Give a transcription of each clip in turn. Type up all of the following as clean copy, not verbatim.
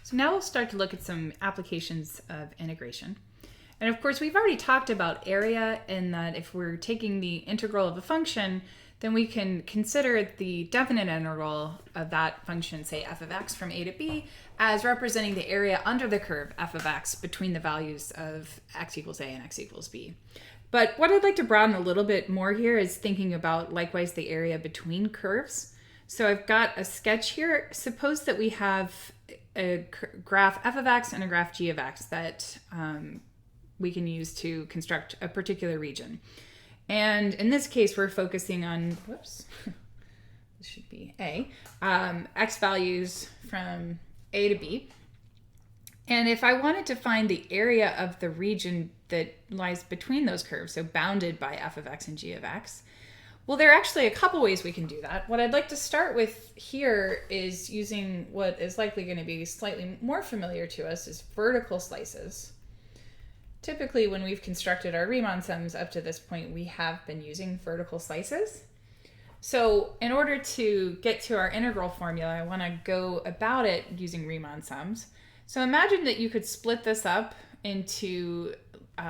So now we'll start to look at some applications of integration. And of course, we've already talked about area, in that if we're taking the integral of a function, then we can consider the definite integral of that function, say f of x from a to b, as representing the area under the curve f of x between the values of x equals a and x equals b. But what I'd like to broaden a little bit more here is thinking about likewise the area between curves. So I've got a sketch here. Suppose that we have a graph f of x and a graph g of x that we can use to construct a particular region. And in this case, we're focusing on, whoops, this should be a, x values from a to b. And if I wanted to find the area of the region that lies between those curves, so bounded by f of x and g of x, well, there are actually a couple ways we can do that. What I'd like to start with here is using what is likely going to be slightly more familiar to us is vertical slices. Typically, when we've constructed our Riemann sums up to this point, we have been using vertical slices. So in order to get to our integral formula, I want to go about it using Riemann sums. So imagine that you could split this up into,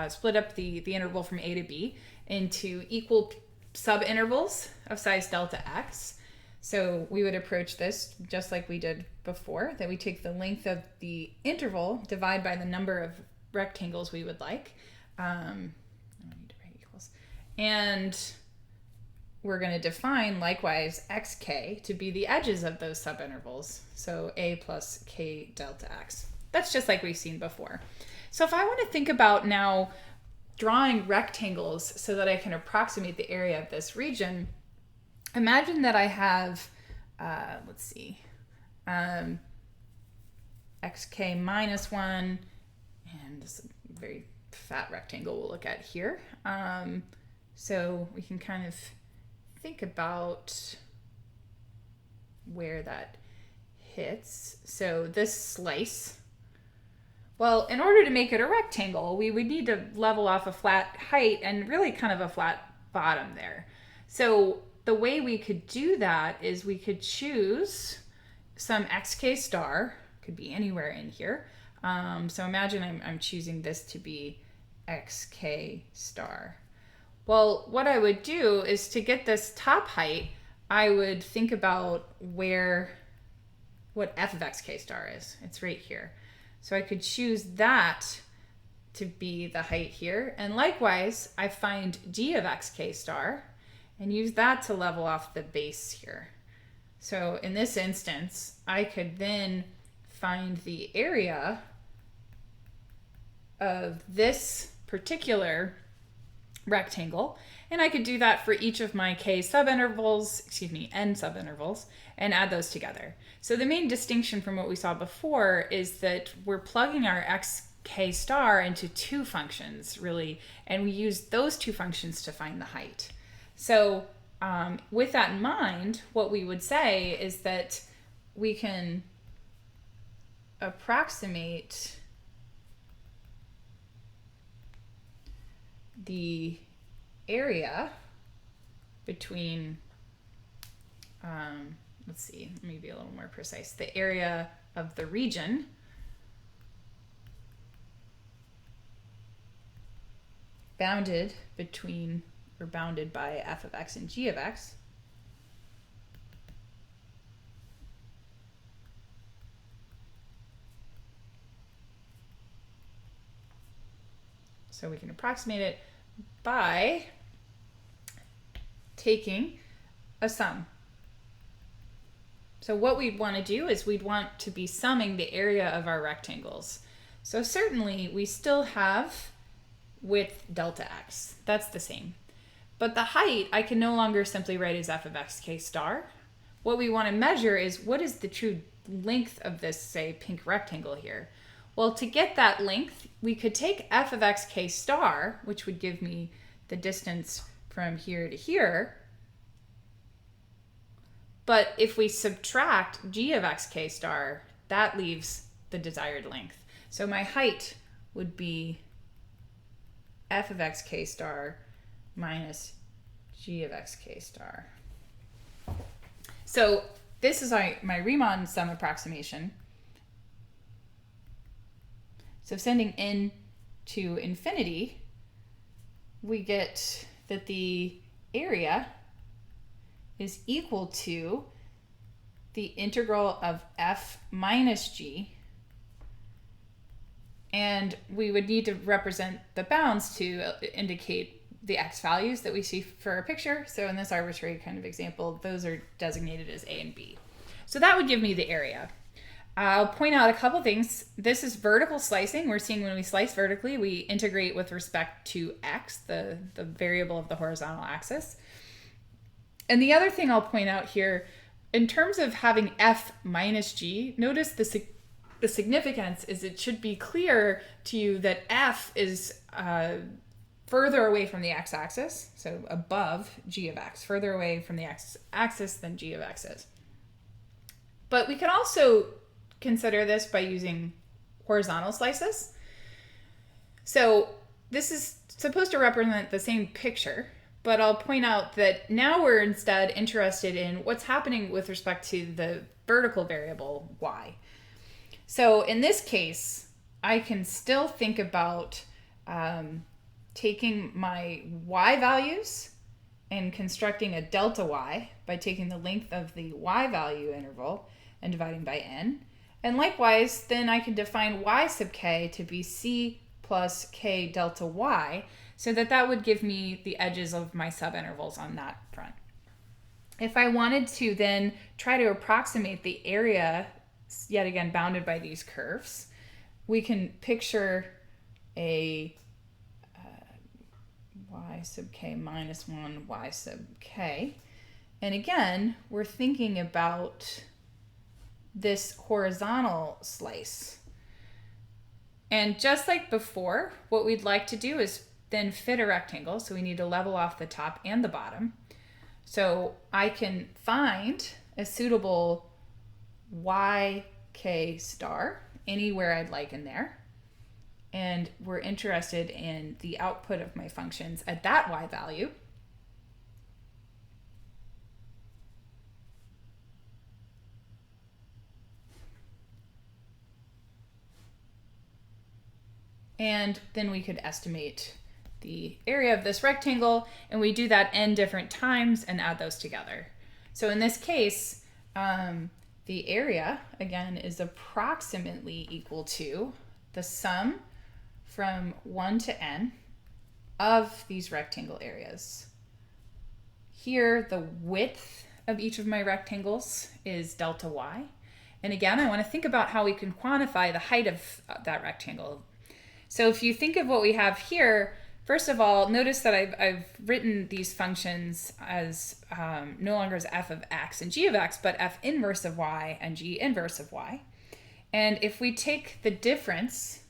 split up the interval from a to b into equal subintervals of size delta x. So we would approach this just like we did before, that we take the length of the interval, divide by the number of rectangles we would like. I need to write equals. And we're going to define likewise xk to be the edges of those subintervals. So a plus k delta x. That's just like we've seen before. So if I want to think about now drawing rectangles so that I can approximate the area of this region, imagine that I have, xk minus 1, and this is a very fat rectangle we'll look at here. So we can kind of think about where that hits. So this slice, well, in order to make it a rectangle, we would need to level off a flat height and really kind of a flat bottom there. So the way we could do that is we could choose some xk star, could be anywhere in here. So imagine I'm choosing this to be xk star. Well, what I would do is to get this top height, I would think about what f of xk star is. It's right here. So I could choose that to be the height here. And likewise, I find g of xk star and use that to level off the base here. So in this instance, I could then find the area of this particular rectangle, and I could do that for each of my n subintervals, and add those together. So the main distinction from what we saw before is that we're plugging our xk star into two functions, really, and we use those two functions to find the height. So with that in mind, what we would say is that we can approximate the area between, let me be a little more precise, the area of the region bounded by f of x and g of x, so we can approximate it by taking a sum. So what we'd want to do is we'd want to be summing the area of our rectangles. So certainly we still have width delta x. That's the same. But the height I can no longer simply write as f of xk star. What we want to measure is what is the true length of this, say, pink rectangle here. Well, to get that length, we could take f of xk star, which would give me the distance from here to here. But if we subtract g of xk star, that leaves the desired length. So my height would be f of xk star minus g of xk star. So this is my Riemann sum approximation. So sending n to infinity, we get that the area is equal to the integral of f minus g, and we would need to represent the bounds to indicate the x values that we see for our picture. So in this arbitrary kind of example, those are designated as a and b. So that would give me the area. I'll point out a couple things. This is vertical slicing. We're seeing when we slice vertically, we integrate with respect to x, the variable of the horizontal axis. And the other thing I'll point out here, in terms of having f minus g, notice the significance is it should be clear to you that f is further away from the x-axis, so above g of x, further away from the x-axis than g of x is. But we can also consider this by using horizontal slices. So this is supposed to represent the same picture, but I'll point out that now we're instead interested in what's happening with respect to the vertical variable y. So in this case, I can still think about taking my y values and constructing a delta y by taking the length of the y value interval and dividing by n. And likewise, then I can define y sub k to be c plus k delta y, so that would give me the edges of my subintervals on that front. If I wanted to then try to approximate the area, yet again bounded by these curves, we can picture a y sub k minus 1 y sub k. And again, we're thinking about this horizontal slice. And just like before, what we'd like to do is then fit a rectangle. So we need to level off the top and the bottom. So I can find a suitable yk star anywhere I'd like in there. And we're interested in the output of my functions at that y value. And then we could estimate the area of this rectangle, and we do that n different times and add those together. So in this case, the area, again, is approximately equal to the sum from 1 to n of these rectangle areas. Here, the width of each of my rectangles is delta y. And again, I want to think about how we can quantify the height of that rectangle. So if you think of what we have here, first of all, notice that I've written these functions as no longer as f of x and g of x, but f inverse of y and g inverse of y. And if we take the difference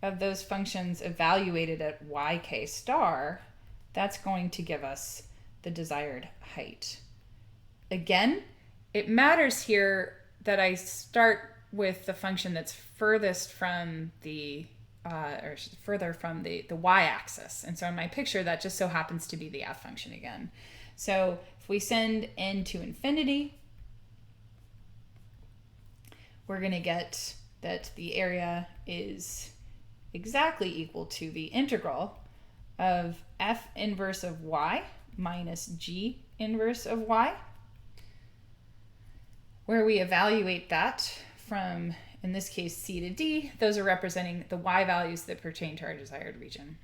of those functions evaluated at yk star, that's going to give us the desired height. Again, it matters here that I start with the function that's furthest from the further from the y-axis. And so in my picture, that just so happens to be the f function again. So if we send n to infinity, we're going to get that the area is exactly equal to the integral of f inverse of y minus g inverse of y, where we evaluate that from, in this case, C to D. Those are representing the y values that pertain to our desired region.